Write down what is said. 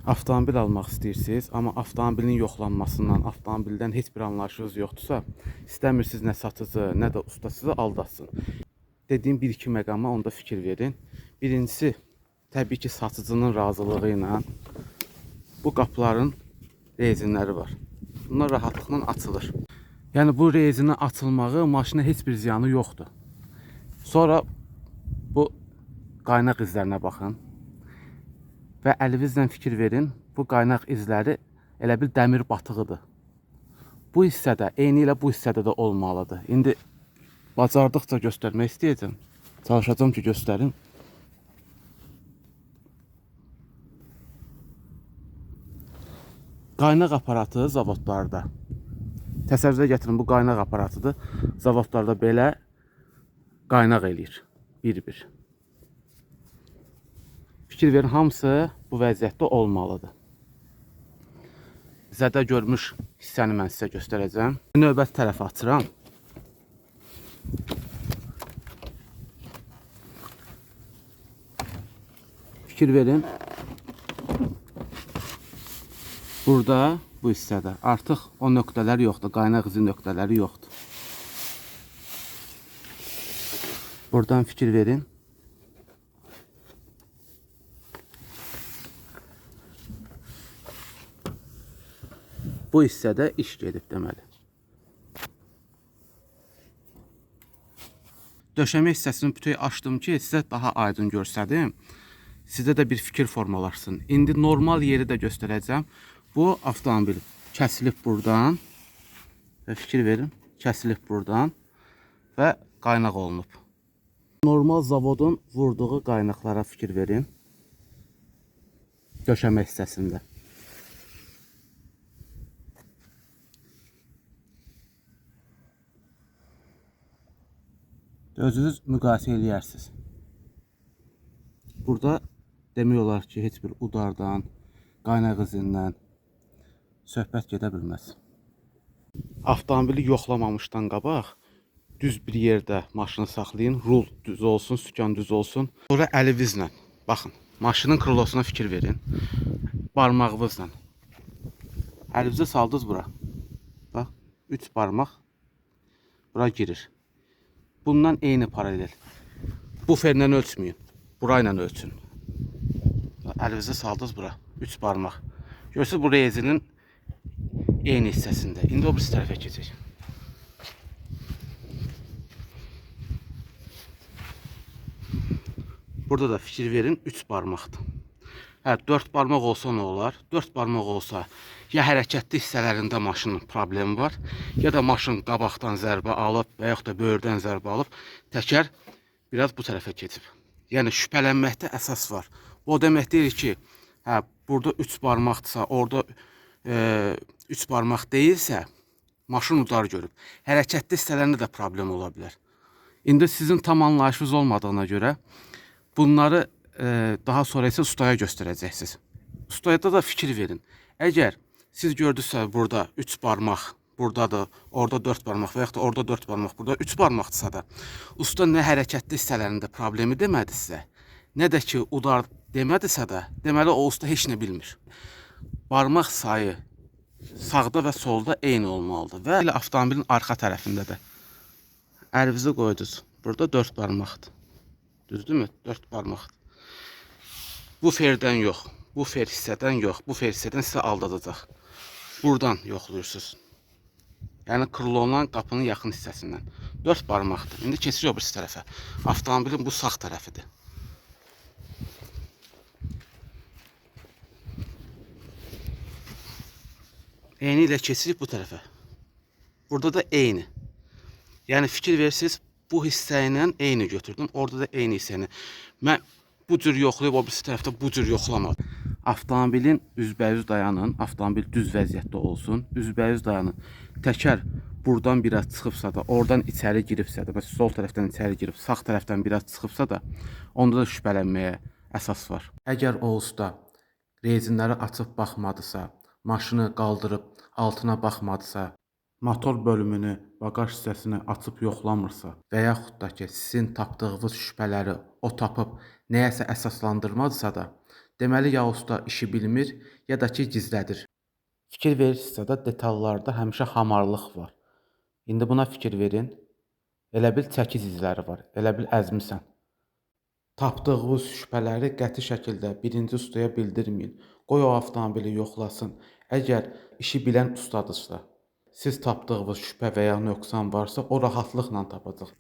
Avtomobil almaq istəyirsiniz, amma avtomobilin yoxlanmasından, avtomobildən heç bir anlayışınız yoxdursa, istəmirsiniz nə satıcı, nə də usta sizi aldatsın. Dediyim 1-2 məqama onda fikir verin. Birincisi, təbii ki, satıcının razılığı ilə bu qapıların rezinləri var. Bunlar rahatlıqla açılır. Yəni bu rezinin açılmağı maşına heç bir ziyanı yoxdur. Sonra bu qaynaq izlərinə baxın. Və əlinizlə fikir verin, bu qaynaq izləri elə bil dəmir batığıdır. Bu hissədə, eyni ilə bu hissədə də olmalıdır. İndi bacardıqca göstərmək istəyəcəm. Çalışacağım ki, göstərim. Qaynaq aparatı zavodlarda. Təsəvvürə gətirin, bu qaynaq aparatıdır. Zavodlarda belə qaynaq eləyir. Bir-bir. Fikir verin, hamısı bu vəziyyətdə olmalıdır. Zədə görmüş hissəni mən sizə göstərəcəm. Növbəti tərəfi açıram. Fikir verin. Burada, bu hissədə artıq o nöqtələr yoxdur. Qaynaq izi nöqtələri yoxdur. Buradan fikir verin. Bu hissədə iş gedib deməli. Döşəmə hissəsini bütöv açdım ki, sizə daha aydın göstərdim. Sizdə də bir fikir formalaşsın. İndi normal yeri də göstərəcəm. Bu avtomobil kəsilib buradan və fikir verin, kəsilib buradan və qaynaq olunub. Normal zavodun vurduğu qaynaqlara fikir verin. Döşəmə hissəsində. Özünüz müqayisə eləyərsiniz. Burada demək olar ki, heç bir udardan, qaynaq izindən söhbət gedə bilməz. Avtomobili yoxlamamışdan qabaq düz bir yerdə maşını saxlayın, rul düz olsun, sükan düz olsun. Sonra əlinizlə, baxın, maşının krılosuna fikir verin, barmağınızla. Əlinizi saldınız bura. Bax, 3 barmaq bura girir. Bundan eyni paralel. Buferlə ölçməyin, burayla ölçün. Əlinizi saldınız bura, 3 barmaq. Görürsünüz, bu rezinin eyni hissəsində. İndi o bir tərəfə keçək. Burada da fikir verin, 3 barmaqdır. Hə, 4 barmaq olsa nə olar? 4 barmaq olsa, ya hərəkətli hissələrində maşının problemi var, ya da maşın qabaqdan zərbə alıb və yaxud da böyürdən zərbə alıb, təkər biraz bu tərəfə keçib. Yəni şübhələnməkdə əsas var. Bu o demək deyil ki, hə, burada 3 barmaqdırsa, orada 3 barmaq deyilsə, maşın udar görüb. Hərəkətli hissələrində də problem ola bilər. İndi sizin tam anlayışınız olmadığına görə bunları daha sonra isə ustaya göstərəcəksiniz. Ustaya da fikir verin. Əgər siz gördünüzsə burada 3 barmaq, buradadır, orada 4 barmaq və yaxud da orada 4 barmaq, burada 3 barmaqdırsa da, usta nə hərəkətli hissələrində problemi demədisə, nə də ki udar demədisə də, deməli o usta heç nə bilmir. Barmaq sayı sağda və solda eyni olmalıdır və elə avtomobilin arxa tərəfində də. Əlinizi qoydunuz. Burada 4 barmaqdır. Düzdürmü? 4 barmaqdır. Bu ferdən yox, bu fer hissədən yox, bu fer hissədən sizə aldadacaq. Buradan yoxluyursunuz. Yəni krılondan qapının yaxın hissəsindən. 4 barmaqdır. İndi keçirik o birisi tərəfə. Avtomobilin bu sağ tərəfidir. Eyni ilə keçirik bu tərəfə. Burada da eyni. Yəni fikir versiniz, bu hissə ilə eyni götürdüm. Orada da eyni hissəni. Mən bu cür yoxlayıb o birisi tərəfdə bu cür yoxlamadım. Avtomobilin üzbəyüz dayanın. Avtomobil düz vəziyyətdə olsun. Üzbəyüz dayanın. Təkər buradan biraz çıxıbsa da, oradan içəri giribsə də, məsələn sol tərəfdən içəri girib, sağ tərəfdən biraz çıxıbsa da, onda da şübhələnməyə əsas var. Əgər o usta rezinləri açıb baxmadısa, maşını qaldırıb altına baxmadısa, motor bölümünü, bagaj hissəsini açıb yoxlamırsa və yaxud da ki, sizin tapdığınız şübhələri o tapıb nəyəsə əsaslandırmadısa da, Deməli ya usta işi bilmir, ya da ki gizlədir. Fikir verirsinizsə də detallarda həmişə hamarlıq var. İndi buna fikir verin. Elə bil çəkic izləri var. Elə bil əzmisən. Tapdığınız şübhələri qəti şəkildə birinci ustaya bildirməyin. Qoy o avtomobili yoxlasın. Əgər işi bilən ustadırsa, siz tapdığınız şübhə və ya nöqsan varsa, o rahatlıqla tapacaq.